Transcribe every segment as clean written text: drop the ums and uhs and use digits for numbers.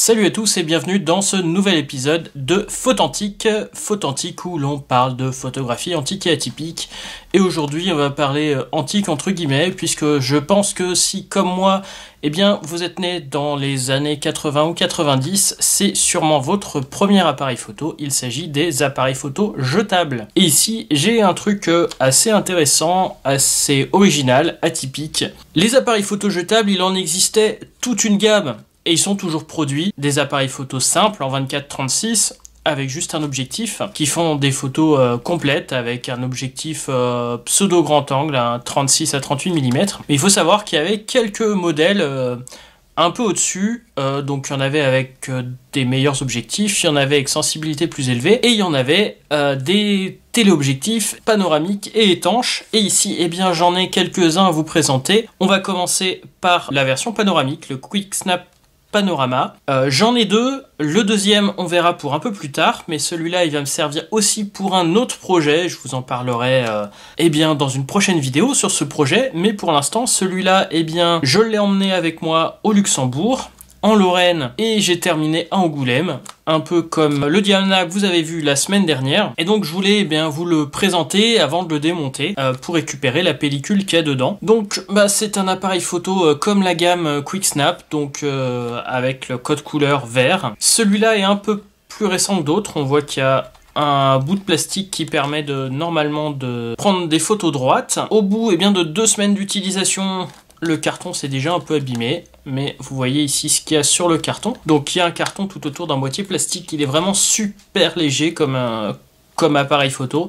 Salut à tous et bienvenue dans ce nouvel épisode de Photantique où l'on parle de photographie antique et atypique. Et aujourd'hui on va parler antique entre guillemets, puisque je pense que si comme moi, eh bien vous êtes né dans les années 80 ou 90, c'est sûrement votre premier appareil photo. Il s'agit des appareils photo jetables. Et ici j'ai un truc assez intéressant, assez original, atypique. Les appareils photo jetables, il en existait toute une gamme. Et ils sont toujours produits, des appareils photo simples en 24-36 avec juste un objectif, qui font des photos complètes avec un objectif pseudo grand angle, un 36 à 38 mm. Mais il faut savoir qu'il y avait quelques modèles un peu au-dessus, donc il y en avait avec des meilleurs objectifs, il y en avait avec sensibilité plus élevée, et il y en avait des téléobjectifs panoramiques et étanches. Et ici, eh bien, j'en ai quelques-uns à vous présenter. On va commencer par la version panoramique, le Quick Snap Panorama. J'en ai deux. Le deuxième, on verra pour un peu plus tard, mais celui-là, il va me servir aussi pour un autre projet. Je vous en parlerai eh bien, dans une prochaine vidéo sur ce projet. Mais pour l'instant, celui-là, eh bien, je l'ai emmené avec moi au Luxembourg, en Lorraine, et j'ai terminé à Angoulême, un peu comme le Diana que vous avez vu la semaine dernière. Et donc je voulais vous le présenter avant de le démonter pour récupérer la pellicule qu'il y a dedans. Donc c'est un appareil photo comme la gamme Quick Snap, donc avec le code couleur vert. Celui-là est un peu plus récent que d'autres. On voit qu'il y a un bout de plastique qui permet normalement de prendre des photos droites. Au bout de 2 semaines d'utilisation, le carton s'est déjà un peu abîmé, mais vous voyez ici ce qu'il y a sur le carton. Donc il y a un carton tout autour d'un boîtier plastique. Il est vraiment super léger comme appareil photo.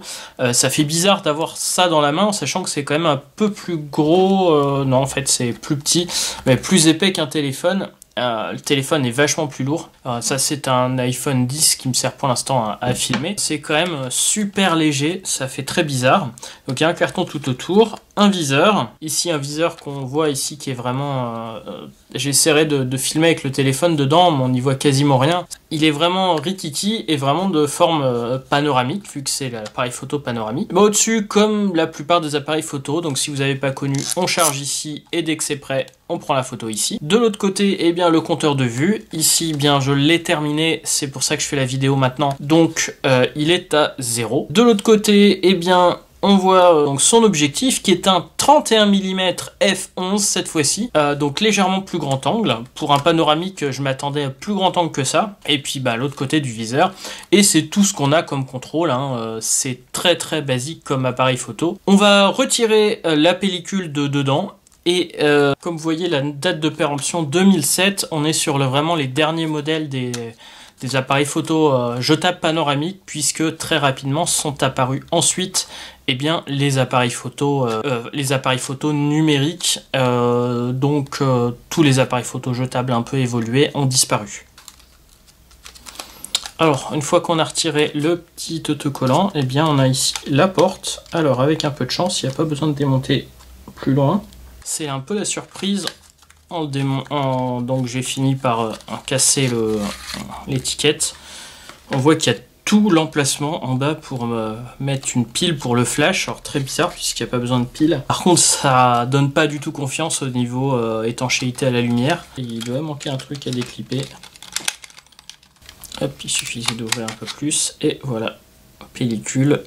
Ça fait bizarre d'avoir ça dans la main, en sachant que c'est quand même un peu plus gros. Non, en fait c'est plus petit, mais plus épais qu'un téléphone. Le téléphone est vachement plus lourd. Ça c'est un iPhone 10 qui me sert pour l'instant à filmer. C'est quand même super léger, ça fait très bizarre. Donc il y a un carton tout autour, un viseur. Ici un viseur qu'on voit ici qui est vraiment... J'essaierai de filmer avec le téléphone dedans, mais on n'y voit quasiment rien. Il est vraiment rikiki et vraiment de forme panoramique, vu que c'est l'appareil photo panoramique. Au-dessus, comme la plupart des appareils photo, donc si vous n'avez pas connu, on charge ici et dès que c'est prêt, on prend la photo ici. De l'autre côté, eh bien, le compteur de vue. Ici, bien, je l'ai terminé, c'est pour ça que je fais la vidéo maintenant. Donc, il est à 0. De l'autre côté, eh bien, on voit donc son objectif qui est un 31 mm f11 cette fois-ci, donc légèrement plus grand angle. Pour un panoramique, je m'attendais à plus grand angle que ça. Et puis l'autre côté du viseur. Et c'est tout ce qu'on a comme contrôle, hein. C'est très très basique comme appareil photo. On va retirer la pellicule de dedans. Et comme vous voyez la date de péremption 2007, on est sur vraiment les derniers modèles des appareils photo jetables panoramiques, puisque très rapidement sont apparus ensuite les appareils photo numériques. Donc tous les appareils photo jetables un peu évolués ont disparu. Alors une fois qu'on a retiré le petit autocollant, eh bien on a ici la porte. Alors avec un peu de chance, il n'y a pas besoin de démonter plus loin. C'est un peu la surprise. Donc j'ai fini par casser l'étiquette. On voit qu'il y a tout l'emplacement en bas pour mettre une pile pour le flash. Alors très bizarre puisqu'il n'y a pas besoin de pile. Par contre ça donne pas du tout confiance au niveau étanchéité à la lumière. Et il doit manquer un truc à déclipper. Hop, il suffisait d'ouvrir un peu plus. Et voilà, pellicule.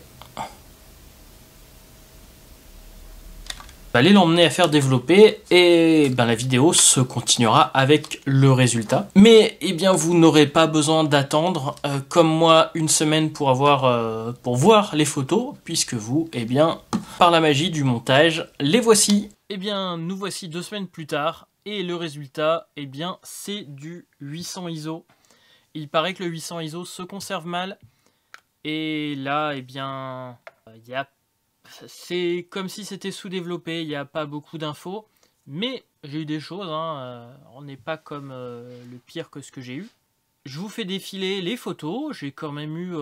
Allez l'emmener à faire développer et la vidéo se continuera avec le résultat. Mais vous n'aurez pas besoin d'attendre comme moi une semaine pour voir les photos, puisque vous, par la magie du montage, les voici. Nous voici 2 semaines plus tard et le résultat, c'est du 800 ISO. Il paraît que le 800 ISO se conserve mal et là, c'est comme si c'était sous-développé, il n'y a pas beaucoup d'infos, mais j'ai eu des choses, on n'est pas comme le pire que ce que j'ai eu. Je vous fais défiler les photos, j'ai quand même eu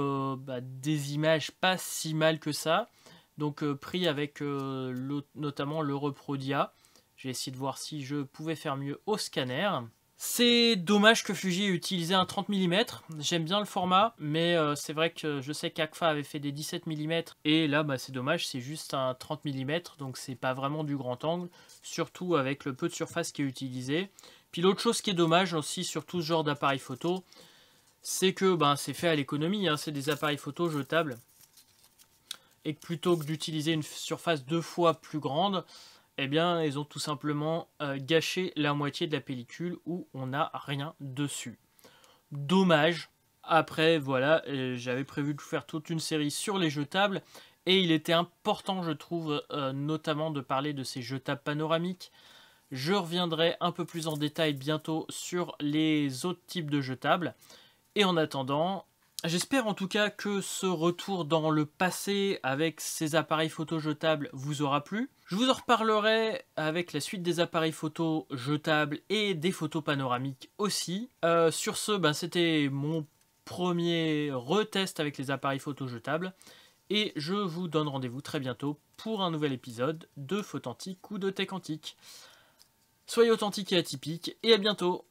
des images pas si mal que ça, donc pris avec notamment le Reprodia. J'ai essayé de voir si je pouvais faire mieux au scanner. C'est dommage que Fuji ait utilisé un 30 mm, j'aime bien le format, mais c'est vrai que je sais qu'Agfa avait fait des 17 mm, et là bah, c'est dommage, c'est juste un 30 mm, donc c'est pas vraiment du grand angle, surtout avec le peu de surface qui est utilisé. Puis l'autre chose qui est dommage aussi sur tout ce genre d'appareil photo, c'est que ben, c'est fait à l'économie, hein, c'est des appareils photo jetables, et que plutôt que d'utiliser une surface 2 fois plus grande, eh bien, ils ont tout simplement gâché la moitié de la pellicule où on n'a rien dessus. Dommage. Après, voilà, j'avais prévu de faire toute une série sur les jetables, et il était important, je trouve, notamment de parler de ces jetables panoramiques. Je reviendrai un peu plus en détail bientôt sur les autres types de jetables. Et en attendant, j'espère en tout cas que ce retour dans le passé avec ces appareils photo jetables vous aura plu. Je vous en reparlerai avec la suite des appareils photo jetables et des photos panoramiques aussi. Sur ce, ben, c'était mon premier retest avec les appareils photo jetables. Et je vous donne rendez-vous très bientôt pour un nouvel épisode de Photantique ou de Tech Antique. Soyez authentiques et atypiques, et à bientôt!